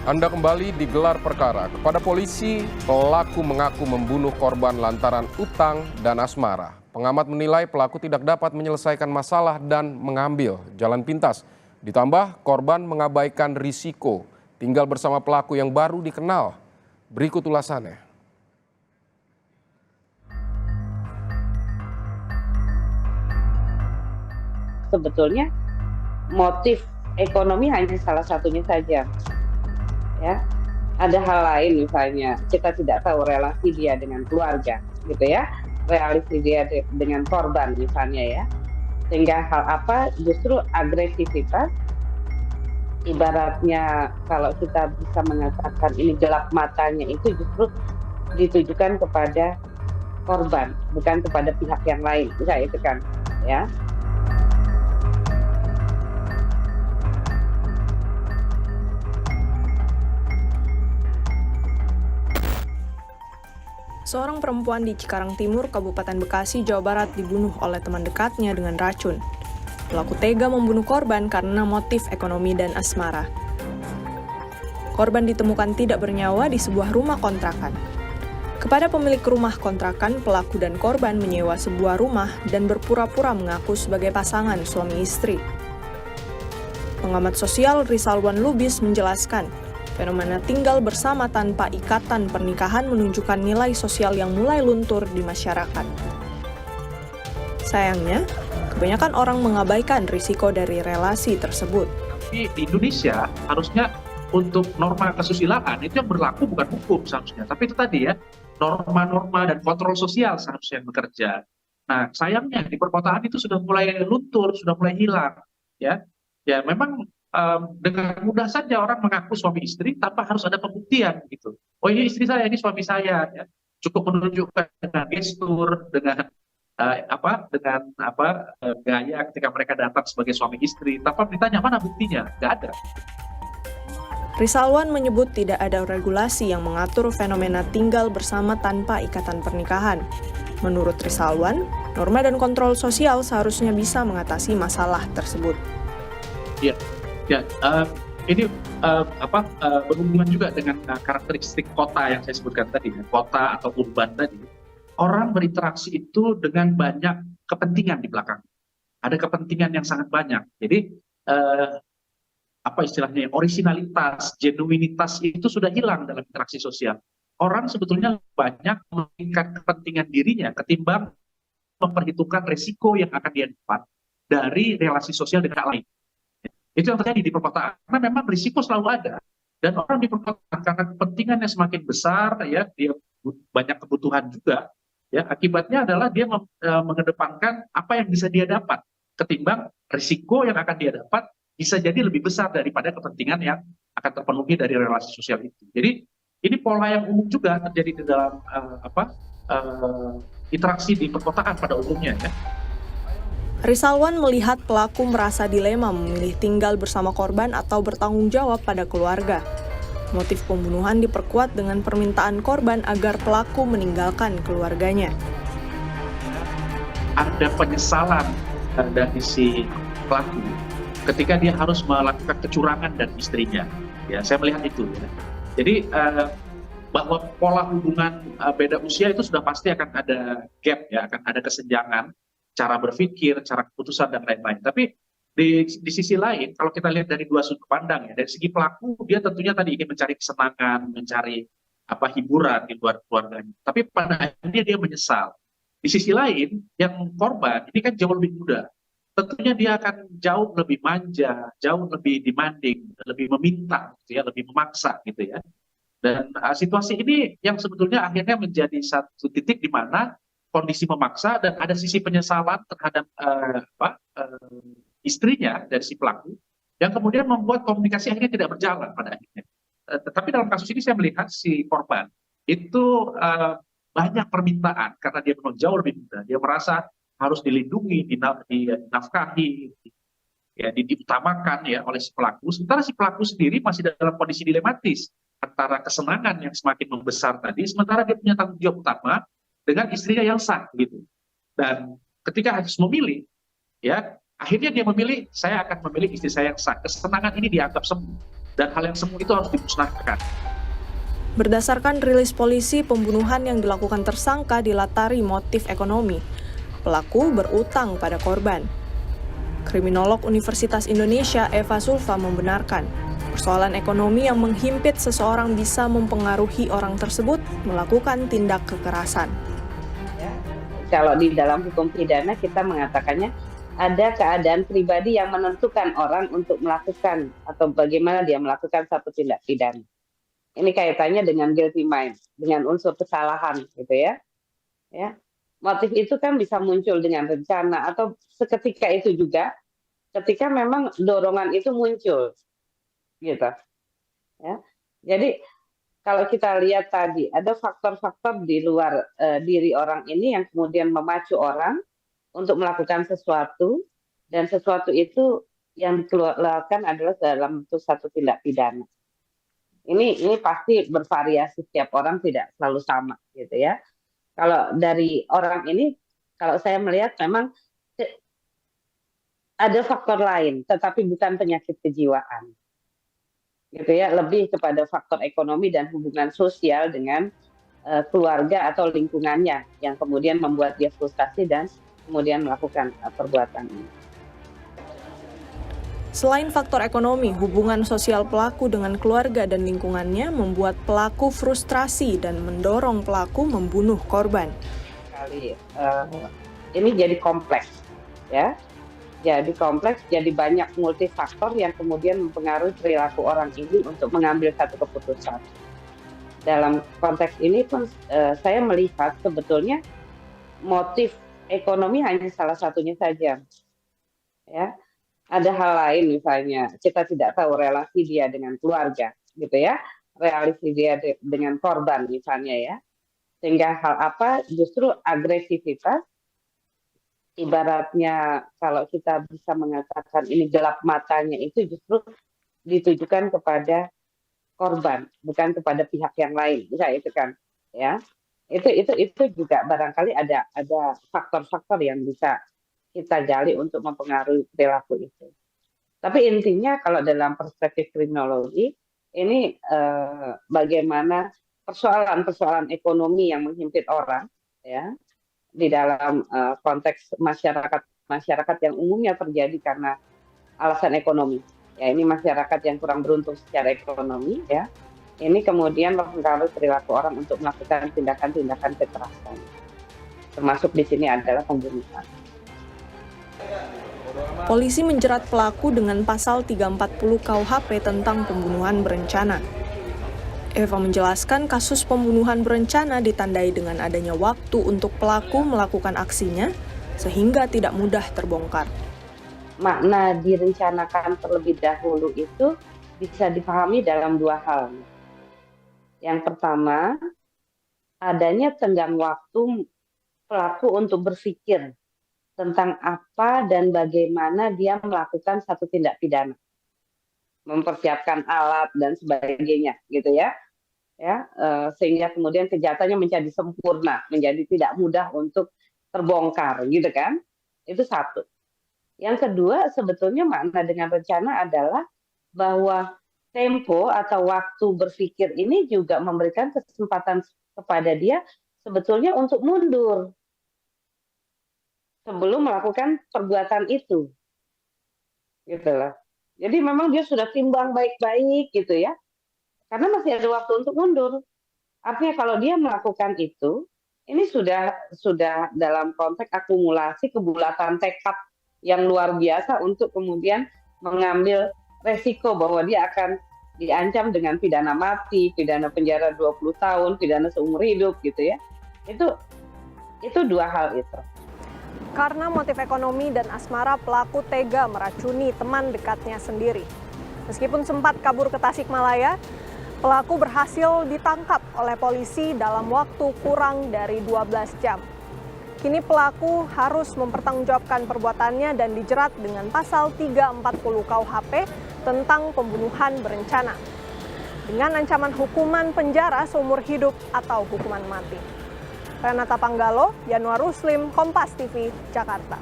Anda kembali digelar perkara. Kepada polisi, pelaku mengaku membunuh korban lantaran utang dan asmara. Pengamat menilai pelaku tidak dapat menyelesaikan masalah dan mengambil jalan pintas. Ditambah korban mengabaikan risiko tinggal bersama pelaku yang baru dikenal. Berikut ulasannya. Sebetulnya motif ekonomi hanya salah satunya saja, ya. Ada hal lain, misalnya kita tidak tahu relasi dia dengan keluarga, gitu ya, relasi dia dengan korban misalnya, ya, sehingga hal apa justru agresivitas, ibaratnya kalau kita bisa mengatakan ini gelap matanya, itu justru ditujukan kepada korban, bukan kepada pihak yang lain, bisa itu kan, ya. Seorang perempuan di Cikarang Timur, Kabupaten Bekasi, Jawa Barat dibunuh oleh teman dekatnya dengan racun. Pelaku tega membunuh korban karena motif ekonomi dan asmara. Korban ditemukan tidak bernyawa di sebuah rumah kontrakan. Kepada pemilik rumah kontrakan, pelaku dan korban menyewa sebuah rumah dan berpura-pura mengaku sebagai pasangan suami istri. Pengamat sosial Rizalwan Lubis menjelaskan, fenomena tinggal bersama tanpa ikatan pernikahan menunjukkan nilai sosial yang mulai luntur di masyarakat. Sayangnya, kebanyakan orang mengabaikan risiko dari relasi tersebut. Tapi di Indonesia harusnya untuk norma kesusilaan itu yang berlaku bukan hukum seharusnya. Tapi itu tadi ya, norma-norma dan kontrol sosial seharusnya yang bekerja. Nah, sayangnya di perkotaan itu sudah mulai luntur, sudah mulai hilang. Ya memang dengan mudah saja orang mengaku suami istri tanpa harus ada pembuktian gitu. Oh ini istri saya, ini suami saya. Ya. Cukup menunjukkan dengan gestur, dengan gaya ketika mereka datang sebagai suami istri, tanpa ditanya mana buktinya, nggak ada. Rizalwan menyebut tidak ada regulasi yang mengatur fenomena tinggal bersama tanpa ikatan pernikahan. Menurut Rizalwan, norma dan kontrol sosial seharusnya bisa mengatasi masalah tersebut. Ini berhubungan juga dengan karakteristik kota yang saya sebutkan tadi, kota atau urban tadi. Orang berinteraksi itu dengan banyak kepentingan di belakang. Ada kepentingan yang sangat banyak. Jadi istilahnya, originalitas, genuinitas itu sudah hilang dalam interaksi sosial. Orang sebetulnya banyak menginginkan kepentingan dirinya ketimbang memperhitungkan resiko yang akan dia dapat dari relasi sosial dengan orang lain. Itu yang terjadi di perkotaan, karena memang risiko selalu ada. Dan orang di perkotaan karena kepentingannya semakin besar, ya, dia banyak kebutuhan juga. Ya, akibatnya adalah dia mengedepankan apa yang bisa dia dapat, ketimbang risiko yang akan dia dapat bisa jadi lebih besar daripada kepentingan yang akan terpenuhi dari relasi sosial itu. Jadi ini pola yang umum juga terjadi di dalam interaksi di perkotaan pada umumnya, ya. Rizalwan melihat pelaku merasa dilema memilih tinggal bersama korban atau bertanggung jawab pada keluarga. Motif pembunuhan diperkuat dengan permintaan korban agar pelaku meninggalkan keluarganya. Ada penyesalan dari si pelaku ketika dia harus melakukan kecurangan dan istrinya. Ya, saya melihat itu. Ya. Jadi bahwa pola hubungan beda usia itu sudah pasti akan ada gap, ya, akan ada kesenjangan. Cara berpikir, cara keputusan, dan lain-lain. Tapi di sisi lain, kalau kita lihat dari dua sudut pandang, ya, dari segi pelaku, dia tentunya tadi ingin mencari kesenangan, mencari hiburan di luar keluarganya. Tapi pada akhirnya dia menyesal. Di sisi lain, yang korban ini kan jauh lebih muda. Tentunya dia akan jauh lebih manja, jauh lebih demanding, lebih meminta, gitu ya, lebih memaksa, gitu ya. Dan situasi ini yang sebetulnya akhirnya menjadi satu titik di mana kondisi memaksa dan ada sisi penyesalan terhadap istrinya dari si pelaku yang kemudian membuat komunikasi akhirnya tidak berjalan pada akhirnya. Tetapi dalam kasus ini saya melihat si korban itu banyak permintaan karena dia memang jauh lebih muda. Dia merasa harus dilindungi, dinafkahi, ya, diutamakan, ya, oleh si pelaku. Sementara si pelaku sendiri masih dalam kondisi dilematis antara kesenangan yang semakin membesar tadi, sementara dia punya tanggung jawab utama dengan istrinya yang sah, gitu. Dan ketika harus memilih, ya, akhirnya dia memilih, saya akan memilih istri saya yang sah. Kesenangan ini dianggap semu. dan hal yang semu itu harus dimusnahkan. Berdasarkan rilis polisi, pembunuhan yang dilakukan tersangka dilatari motif ekonomi. Pelaku berutang pada korban. Kriminolog Universitas Indonesia Eva Sulfa membenarkan, persoalan ekonomi yang menghimpit seseorang bisa mempengaruhi orang tersebut melakukan tindak kekerasan. Kalau di dalam hukum pidana kita mengatakannya ada keadaan pribadi yang menentukan orang untuk melakukan atau bagaimana dia melakukan satu tindak pidana. Ini kaitannya dengan guilty mind, dengan unsur kesalahan, gitu ya. Ya, motif itu kan bisa muncul dengan rencana atau seketika itu juga, ketika memang dorongan itu muncul, gitu. Ya, jadi kalau kita lihat tadi ada faktor-faktor di luar diri orang ini yang kemudian memacu orang untuk melakukan sesuatu, dan sesuatu itu yang dikeluarkan adalah dalam bentuk satu tindak pidana. Ini pasti bervariasi, setiap orang tidak selalu sama, gitu ya. Kalau dari orang ini, kalau saya melihat memang ada faktor lain, tetapi bukan penyakit kejiwaan, gitu ya. Lebih kepada faktor ekonomi dan hubungan sosial dengan keluarga atau lingkungannya yang kemudian membuat dia frustasi dan kemudian melakukan perbuatan ini. Selain faktor ekonomi, hubungan sosial pelaku dengan keluarga dan lingkungannya membuat pelaku frustrasi dan mendorong pelaku membunuh korban. Ini jadi kompleks, ya. Jadi kompleks, jadi banyak multifaktor yang kemudian mempengaruhi perilaku orang ini untuk mengambil satu keputusan. Dalam konteks ini pun saya melihat sebetulnya motif ekonomi hanya salah satunya saja, ya. Ada hal lain, misalnya kita tidak tahu relasi dia dengan keluarga, gitu ya, relasi dia dengan korban misalnya, ya, sehingga hal apa justru agresivitas, ibaratnya kalau kita bisa mengatakan ini gelap matanya itu justru ditujukan kepada korban, bukan kepada pihak yang lain, bisa itu kan, ya, itu juga barangkali ada faktor-faktor yang bisa kita gali untuk mempengaruhi perilaku itu. Tapi intinya kalau dalam perspektif kriminologi, ini bagaimana persoalan-persoalan ekonomi yang menghimpit orang, ya, di dalam konteks masyarakat yang umumnya terjadi karena alasan ekonomi. Ya, ini masyarakat yang kurang beruntung secara ekonomi, ya. Ini kemudian mempengaruhi perilaku orang untuk melakukan tindakan-tindakan kekerasan. Termasuk di sini adalah pembunuhan. Polisi menjerat pelaku dengan pasal 340 KUHP tentang pembunuhan berencana. Eva menjelaskan kasus pembunuhan berencana ditandai dengan adanya waktu untuk pelaku melakukan aksinya, sehingga tidak mudah terbongkar. Makna direncanakan terlebih dahulu itu bisa dipahami dalam dua hal. Yang pertama, adanya tenggang waktu pelaku untuk berpikir tentang apa dan bagaimana dia melakukan satu tindak pidana, mempersiapkan alat dan sebagainya, gitu ya, sehingga kemudian kejahatannya menjadi sempurna, menjadi tidak mudah untuk terbongkar, gitu kan? Itu satu. Yang kedua, sebetulnya makna dengan rencana adalah bahwa tempo atau waktu berpikir ini juga memberikan kesempatan kepada dia sebetulnya untuk mundur sebelum melakukan perbuatan itu, gitu lah. Jadi memang dia sudah timbang baik-baik, gitu ya, karena masih ada waktu untuk mundur. Artinya kalau dia melakukan itu, ini sudah dalam konteks akumulasi kebulatan tekad yang luar biasa untuk kemudian mengambil resiko bahwa dia akan diancam dengan pidana mati, pidana penjara 20 tahun, pidana seumur hidup, gitu ya. Itu dua hal itu. Karena motif ekonomi dan asmara, pelaku tega meracuni teman dekatnya sendiri. Meskipun sempat kabur ke Tasikmalaya, pelaku berhasil ditangkap oleh polisi dalam waktu kurang dari 12 jam. Kini pelaku harus mempertanggungjawabkan perbuatannya dan dijerat dengan pasal 340 KUHP tentang pembunuhan berencana, dengan ancaman hukuman penjara seumur hidup atau hukuman mati. Renata Panggalo, Yanuar Ruslim, Kompas TV, Jakarta.